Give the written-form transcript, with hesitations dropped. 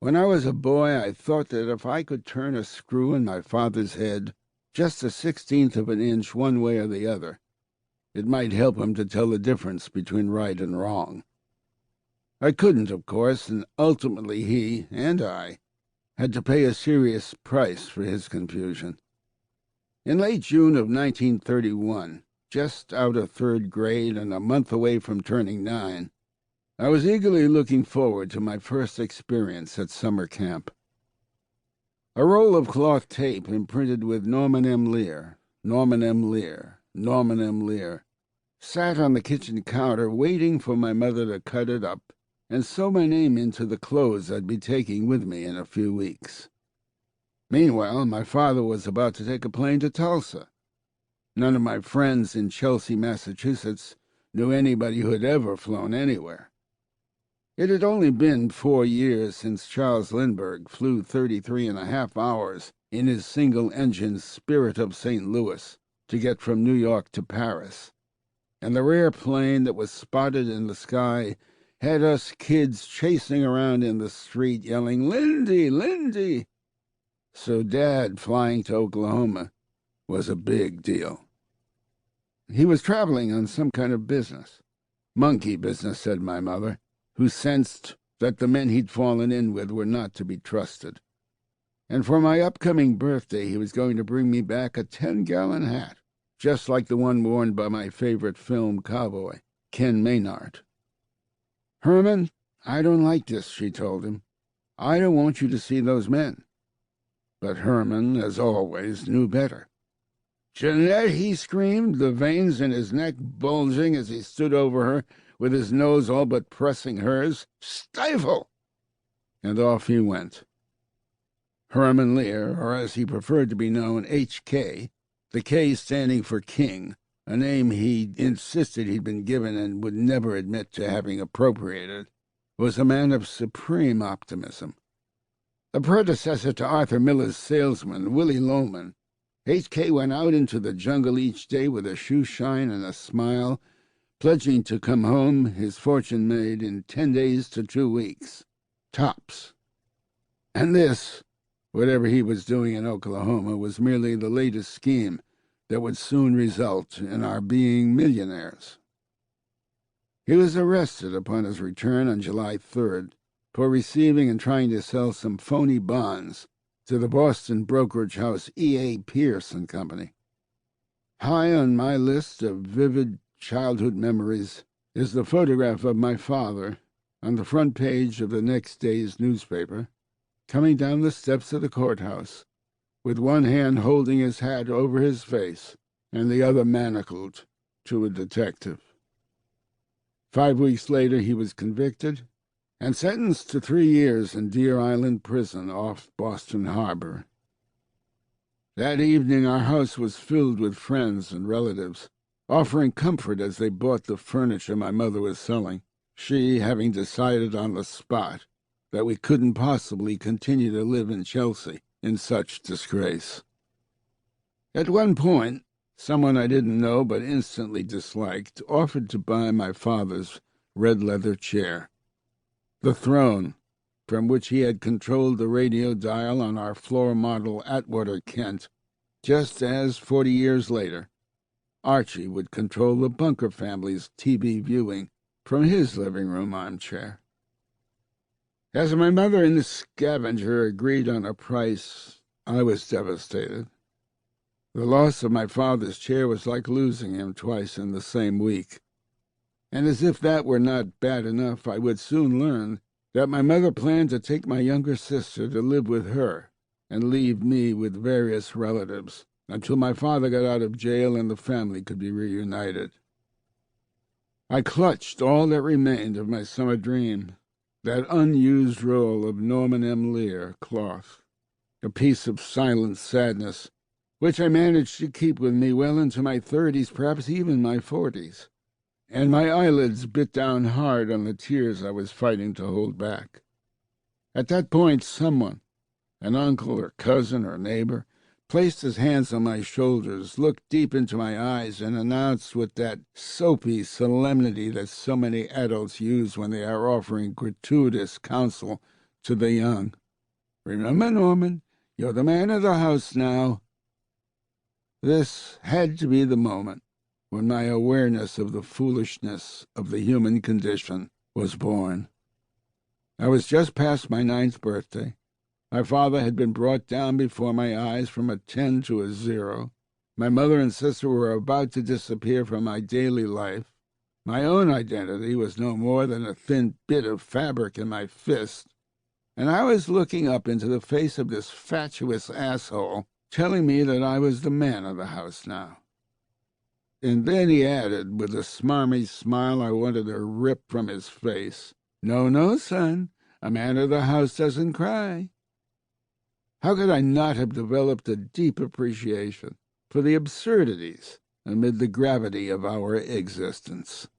When I was a boy, I thought that if I could turn a screw in my father's head just a 16th of an inch one way or the other, it might help him to tell the difference between right and wrong. I couldn't, of course, and ultimately he, and I, had to pay a serious price for his confusion. In late June of 1931, just out of third grade and a month away from turning 9, I was eagerly looking forward to my first experience at summer camp. A roll of cloth tape imprinted with Norman M. Lear, Norman M. Lear, Norman M. Lear, sat on the kitchen counter waiting for my mother to cut it up and sew my name into the clothes I'd be taking with me in a few weeks. Meanwhile, my father was about to take a plane to Tulsa. None of my friends in Chelsea, Massachusetts, knew anybody who had ever flown anywhere. It had only been 4 years since Charles Lindbergh flew 33.5 hours in his single-engine Spirit of St. Louis to get from New York to Paris, and the rare plane that was spotted in the sky had us kids chasing around in the street yelling, "Lindy, Lindy!" So Dad flying to Oklahoma was a big deal. He was traveling on some kind of business. Monkey business, said my mother, who sensed that the men he'd fallen in with were not to be trusted. And for my upcoming birthday, he was going to bring me back a 10-gallon hat, just like the one worn by my favorite film cowboy, Ken Maynard. "Herman, I don't like this," she told him. "I don't want you to see those men." But Herman, as always, knew better. "Jeanette," he screamed, the veins in his neck bulging as he stood over her, with his nose all but pressing hers. "Stifle!" And off he went. Herman Lear, or as he preferred to be known, H.K., the K standing for King, a name he insisted he'd been given and would never admit to having appropriated, was a man of supreme optimism. The predecessor to Arthur Miller's salesman, Willie Loman, H.K. went out into the jungle each day with a shoe shine and a smile, pledging to come home, his fortune made, in 10 days to 2 weeks. Tops. And this, whatever he was doing in Oklahoma, was merely the latest scheme that would soon result in our being millionaires. He was arrested upon his return on July 3rd for receiving and trying to sell some phony bonds to the Boston brokerage house E.A. Pierce and Company. High on my list of vivid childhood memories is the photograph of my father on the front page of the next day's newspaper, coming down the steps of the courthouse, with one hand holding his hat over his face and the other manacled to a detective. 5 weeks later he was convicted and sentenced to 3 years in Deer Island Prison off Boston Harbor. That evening our house was filled with friends and relatives, offering comfort as they bought the furniture my mother was selling, she having decided on the spot that we couldn't possibly continue to live in Chelsea in such disgrace. At one point, someone I didn't know but instantly disliked offered to buy my father's red leather chair. The throne, from which he had controlled the radio dial on our floor model Atwater Kent, just as, 40 years later, Archie would control the Bunker family's TV viewing from his living room armchair. As my mother and the scavenger agreed on a price, I was devastated. The loss of my father's chair was like losing him twice in the same week. And as if that were not bad enough, I would soon learn that my mother planned to take my younger sister to live with her and leave me with various relatives until my father got out of jail and the family could be reunited. I clutched all that remained of my summer dream, that unused roll of Norman M. Lear cloth, a piece of silent sadness, which I managed to keep with me well into my 30s, perhaps even my 40s, and my eyelids bit down hard on the tears I was fighting to hold back. At that point, someone, an uncle or cousin or neighbor, placed his hands on my shoulders, looked deep into my eyes, and announced with that soapy solemnity that so many adults use when they are offering gratuitous counsel To the young, remember, Norman, you're the man of the house now. This had to be the moment when my awareness of the foolishness of the human condition was born. I was just past my 9th birthday. My father had been brought down before my eyes from a 10 to a 0. My mother and sister were about to disappear from my daily life. My own identity was no more than a thin bit of fabric in my fist, and I was looking up into the face of this fatuous asshole, telling me that I was the man of the house now. And then he added, with a smarmy smile I wanted to rip from his face, "No, no, son, a man of the house doesn't cry." How could I not have developed a deep appreciation for the absurdities amid the gravity of our existence?